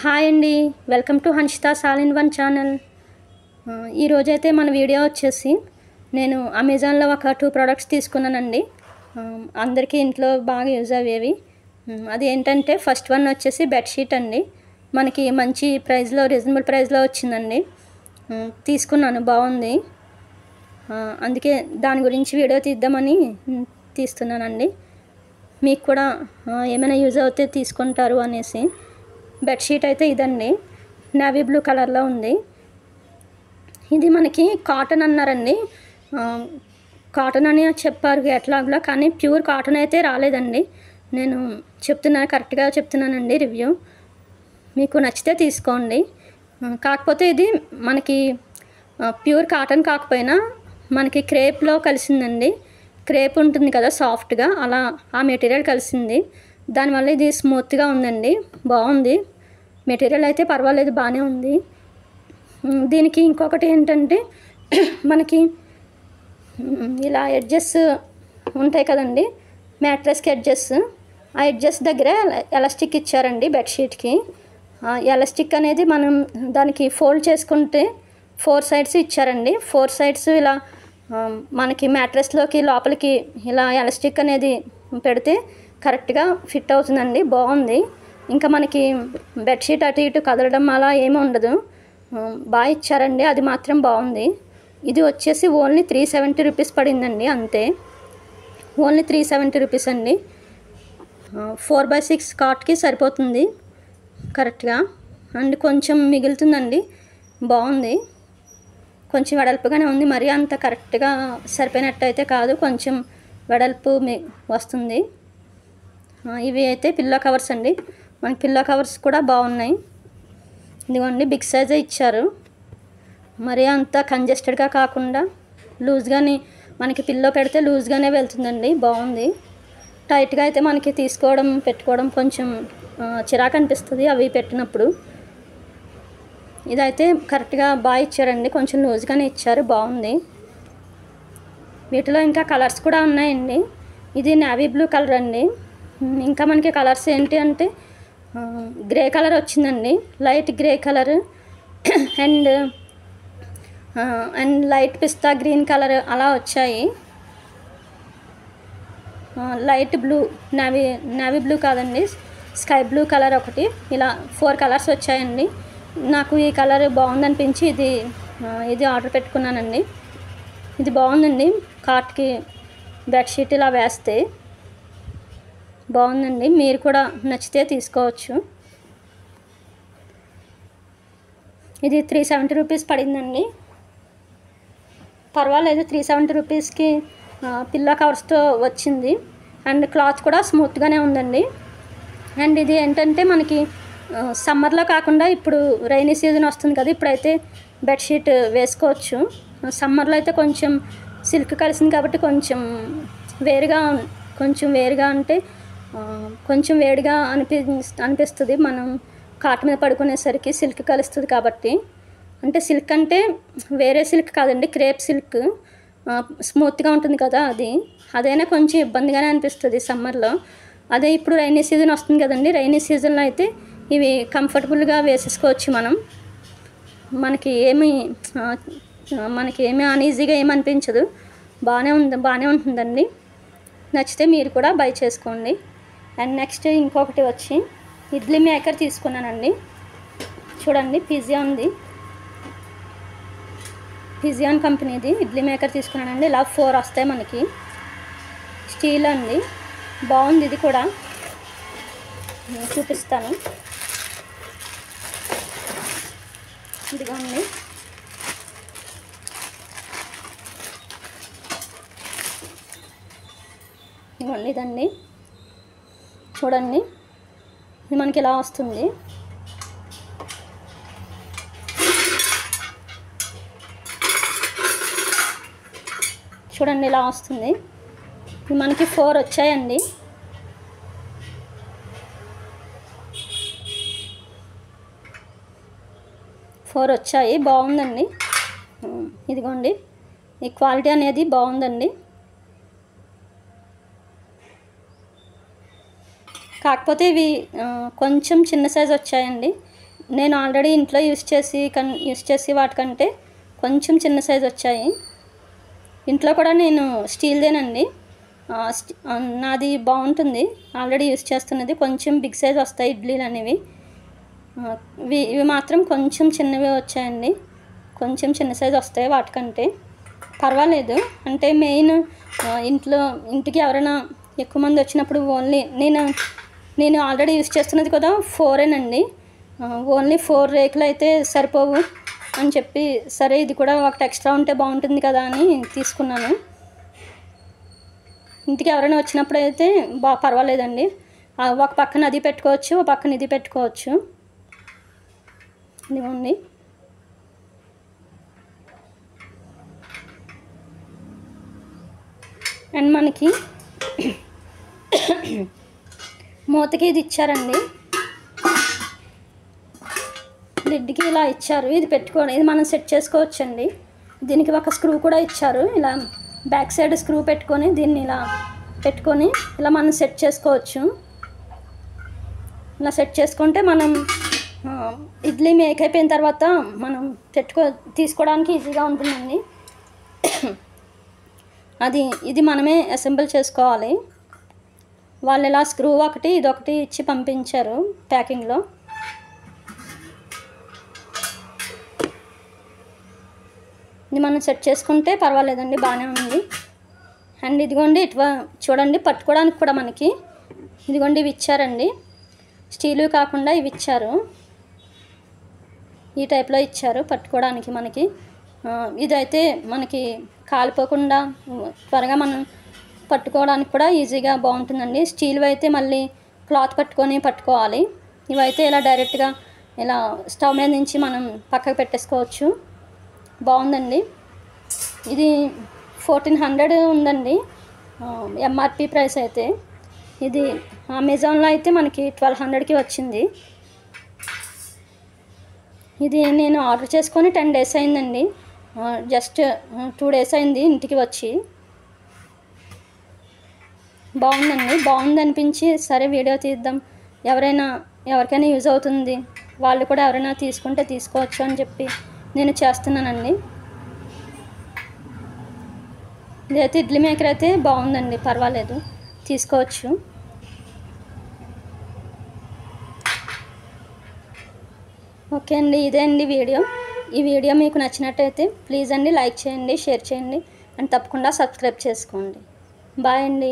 Hi అండి, welcome to Hanshita all in one channel. ఈరోజైతే మన వీడియో వచ్చేసి నేను అమెజాన్లో ఒక 2 ప్రోడక్ట్స్ తీసుకున్నానండి. అందరికీ ఇంట్లో బాగా యూజ్ అయ్యేవి. అది ఏంటంటే ఫస్ట్ వన్ వచ్చేసి బెడ్షీట్ అండి. మనకి మంచి ప్రైస్లో, రీజనబుల్ ప్రైస్లో వచ్చిందండి. తీసుకున్నాను, బాగుంది. అందుకే దాని గురించి వీడియో తీద్దామని తీస్తున్నానండి. మీకు కూడా ఏమైనా యూజ్ అవుతే తీసుకుంటారు అనేసి. బెడ్షీట్ అయితే ఇదండి, నేవీ బ్లూ కలర్లో ఉంది. ఇది మనకి కాటన్ అన్నారండి, కాటన్ అని చెప్పారు ఎట్లాగో, కానీ ప్యూర్ కాటన్ అయితే రాలేదండి. నేను కరెక్ట్గా చెప్తున్నానండి రివ్యూ. మీకు నచ్చితే తీసుకోండి. కాకపోతే ఇది మనకి ప్యూర్ కాటన్ కాకపోయినా మనకి క్రేప్లో కలిసిందండి. క్రేప్ ఉంటుంది కదా సాఫ్ట్గా, అలా ఆ మెటీరియల్ కలిసింది. దానివల్ల ఇది స్మూత్గా ఉందండి, బాగుంది. మెటీరియల్ అయితే పర్వాలేదు, బాగానే ఉంది. దీనికి ఇంకొకటి ఏంటంటే మనకి ఇలా ఎడ్జెస్ ఉంటాయి కదండి, మ్యాట్రెస్కి ఎడ్జెస్, ఆ ఎడ్జెస్ దగ్గర ఎలాస్టిక్ ఇచ్చారండి బెడ్షీట్కి. ఎలాస్టిక్ అనేది మనం దానికి ఫోల్డ్ చేసుకుంటే 4 సైడ్స్ ఇచ్చారండి. 4 సైడ్స్ ఇలా మనకి మ్యాట్రెస్లోకి లోపలికి ఇలా ఎలాస్టిక్ అనేది పెడితే కరెక్ట్గా ఫిట్ అవుతుందండి, బాగుంది. ఇంకా మనకి బెడ్షీట్ అటు ఇటు కదలడం అలా ఏమీ ఉండదు, బాగా ఇచ్చారండి, అది మాత్రం బాగుంది. ఇది వచ్చేసి ఓన్లీ 370 రూపీస్ పడిందండి, అంతే. ఓన్లీ 370 రూపీస్ అండి. 4x6 కాట్కి సరిపోతుంది కరెక్ట్గా. అండ్ కొంచెం మిగులుతుందండి, బాగుంది. కొంచెం వెడల్పుగానే ఉంది, మరీ అంత కరెక్ట్గా సరిపోయినట్టు అయితే కాదు, కొంచెం వెడల్పు వస్తుంది. ఇవి అయితే పిల్లో కవర్స్ అండి. మనకి పిల్లో కవర్స్ కూడా బాగున్నాయి. ఇదిగోండి, బిగ్ సైజే ఇచ్చారు. మరీ అంత కంజెస్టెడ్గా కాకుండా లూజ్గానే, మనకి పిల్లో పెడితే లూజ్గానే వెళ్తుందండి, బాగుంది. టైట్గా అయితే మనకి తీసుకోవడం పెట్టుకోవడం కొంచెం చిరాకు అనిపిస్తుంది అవి పెట్టినప్పుడు. ఇదైతే కరెక్ట్గా బాగా ఇచ్చారండి, కొంచెం లూజ్గానే ఇచ్చారు, బాగుంది. వీటిలో ఇంకా కలర్స్ కూడా ఉన్నాయండి. ఇది నేవీ బ్లూ కలర్ అండి. ఇంకా మనకి కలర్స్ ఏంటి అంటే గ్రే కలర్ వచ్చిందండి, light grey colour and light pista green colour అలా వచ్చాయి. లైట్ బ్లూ, నేవీ బ్లూ కాదండి, స్కై బ్లూ కలర్ ఒకటి, ఇలా 4 కలర్స్ వచ్చాయండి. నాకు ఈ కలర్ బాగుందనిపించి ఇది ఆర్డర్ పెట్టుకున్నానండి. ఇది బాగుందండి, కాట్కి బెడ్షీట్ ఇలా వేస్తే బాగుందండి. మీరు కూడా నచ్చితే తీసుకోవచ్చు. ఇది 370 రూపీస్ పడిందండి, పర్వాలేదు. 370 రూపీస్కి పిల్లో కవర్స్తో వచ్చింది. అండ్ క్లాత్ కూడా స్మూత్గానే ఉందండి. అండ్ ఇది ఏంటంటే మనకి సమ్మర్లో కాకుండా ఇప్పుడు రైనీ సీజన్ వస్తుంది కదా, ఇప్పుడైతే బెడ్షీట్ వేసుకోవచ్చు. సమ్మర్లో అయితే కొంచెం సిల్క్ కలిసింది కాబట్టి కొంచెం వేరుగా అంటే కొంచెం వేడిగా అనిపిస్తుంది. మనం కాట్ మీద పడుకునేసరికి సిల్క్ కలుస్తుంది కాబట్టి. అంటే సిల్క్ అంటే వేరే సిల్క్ కాదండి, క్రేప్ సిల్క్, స్మూత్గా ఉంటుంది కదా, అదైనా కొంచెం ఇబ్బందిగానే అనిపిస్తుంది సమ్మర్లో. అదే ఇప్పుడు రైనీ సీజన్ వస్తుంది కదండి, రైనీ సీజన్లో అయితే ఇవి కంఫర్టబుల్గా వేసేసుకోవచ్చు మనం. మనకి ఏమీ అన్ఈజీగా ఏమి అనిపించదు, బాగానే ఉంటుందండి. నచ్చితే మీరు కూడా బై చేసుకోండి. అండ్ నెక్స్ట్ ఇంకొకటి వచ్చి ఇడ్లీ మేకర్ తీసుకున్నానండి. చూడండి, పిజియాన్ కంపెనీది ఇడ్లీ మేకర్ తీసుకున్నానండి. ఇలా 4 వస్తాయి మనకి, స్టీల్ అండి, బాగుంది. ఇది కూడా చూపిస్తాను, ఇదిగోండి. ఇదండి, చూడండి, ఇది మనకి ఇలా వస్తుంది. చూడండి, ఇలా వస్తుంది. ఇది మనకి 4 వచ్చాయండి. బాగుందండి. ఇదిగోండి, ఈ క్వాలిటీ అనేది బాగుందండి. కాకపోతే ఇవి కొంచెం చిన్న సైజు వచ్చాయండి. నేను ఆల్రెడీ ఇంట్లో యూస్ చేసి వాటికంటే కొంచెం చిన్న సైజు వచ్చాయి. ఇంట్లో కూడా నేను స్టీల్దేనండి. నాది బాగుంటుంది, ఆల్రెడీ యూస్ చేస్తున్నది. కొంచెం బిగ్ సైజ్ వస్తాయి ఇడ్లీలు అనేవి. ఇవి మాత్రం కొంచెం చిన్నవి వచ్చాయండి, కొంచెం చిన్న సైజు వస్తాయి వాటికంటే. పర్వాలేదు. అంటే మెయిన్ ఇంటికి ఎవరైనా ఎక్కువ మంది వచ్చినప్పుడు ఓన్లీ నేను ఆల్రెడీ యూస్ చేస్తున్నది కదా 4 ఓన్లీ 4 రేకులు అయితే సరిపోవు అని చెప్పి, సరే ఇది కూడా ఒకటి ఎక్స్ట్రా ఉంటే బాగుంటుంది కదా అని తీసుకున్నాను. ఇంటికి ఎవరైనా వచ్చినప్పుడు అయితే పర్వాలేదండి. ఒక పక్కన అది పెట్టుకోవచ్చు, ఒక పక్కన ఇది పెట్టుకోవచ్చు. ఇదిగోండి. అండ్ మనకి మూతకి ఇది ఇచ్చారండి, లిడ్కి ఇలా ఇచ్చారు. ఇది ఇది మనం సెట్ చేసుకోవచ్చండి. దీనికి ఒక స్క్రూ కూడా ఇచ్చారు. ఇలా బ్యాక్ సైడ్ స్క్రూ పెట్టుకొని దీన్ని ఇలా పెట్టుకొని ఇలా మనం సెట్ చేసుకోవచ్చు. ఇలా సెట్ చేసుకుంటే మనం ఇడ్లీ మేక్ అయిపోయిన తర్వాత మనం తీసుకోవడానికి ఈజీగా ఉంటుందండి. ఇది మనమే అసెంబుల్ చేసుకోవాలి. వాళ్ళు ఇలా స్క్రూ ఒకటి ఇదొకటి ఇచ్చి పంపించారు ప్యాకింగ్లో. ఇది మనం సెట్ చేసుకుంటే పర్వాలేదండి, బాగానే ఉంది. అండ్ ఇదిగోండి చూడండి, పట్టుకోవడానికి కూడా మనకి ఇదిగోండి ఇవి ఇచ్చారండి. స్టీలు కాకుండా ఇవి ఇచ్చారు, ఈ టైప్లో ఇచ్చారు పట్టుకోవడానికి మనకి. ఇదైతే మనకి కాలిపోకుండా త్వరగా మనం పట్టుకోవడానికి కూడా ఈజీగా బాగుంటుందండి. స్టీల్ అయితే మళ్ళీ క్లాత్ పట్టుకోవాలి. ఇవైతే ఇలా డైరెక్ట్గా ఇలా స్టవ్ మీద నుంచి మనం పక్కకు పెట్టేసుకోవచ్చు. బాగుందండి. ఇది 1400 ఉందండి ఎంఆర్పి ప్రైస్ అయితే. ఇది అమెజాన్లో అయితే మనకి 1200కి వచ్చింది. ఇది నేను ఆర్డర్ చేసుకొని 10 days అయిందండి. జస్ట్ 2 days అయింది ఇంటికి వచ్చి. బాగుంది అనిపించి సరే వీడియో తీద్దాం, ఎవరికైనా యూజ్ అవుతుంది, వాళ్ళు కూడా ఎవరైనా తీసుకుంటే తీసుకోవచ్చు అని చెప్పి నేను చేస్తున్నానండి. ఇదైతే ఇడ్లీ మేకర్ అయితే బాగుందండి, పర్వాలేదు, తీసుకోవచ్చు. ఓకే అండి, ఇదే అండి వీడియో. ఈ వీడియో మీకు నచ్చినట్టయితే ప్లీజ్ అండి లైక్ చేయండి, షేర్ చేయండి, అండ్ తప్పకుండా సబ్స్క్రైబ్ చేసుకోండి. బాయ్ అండి.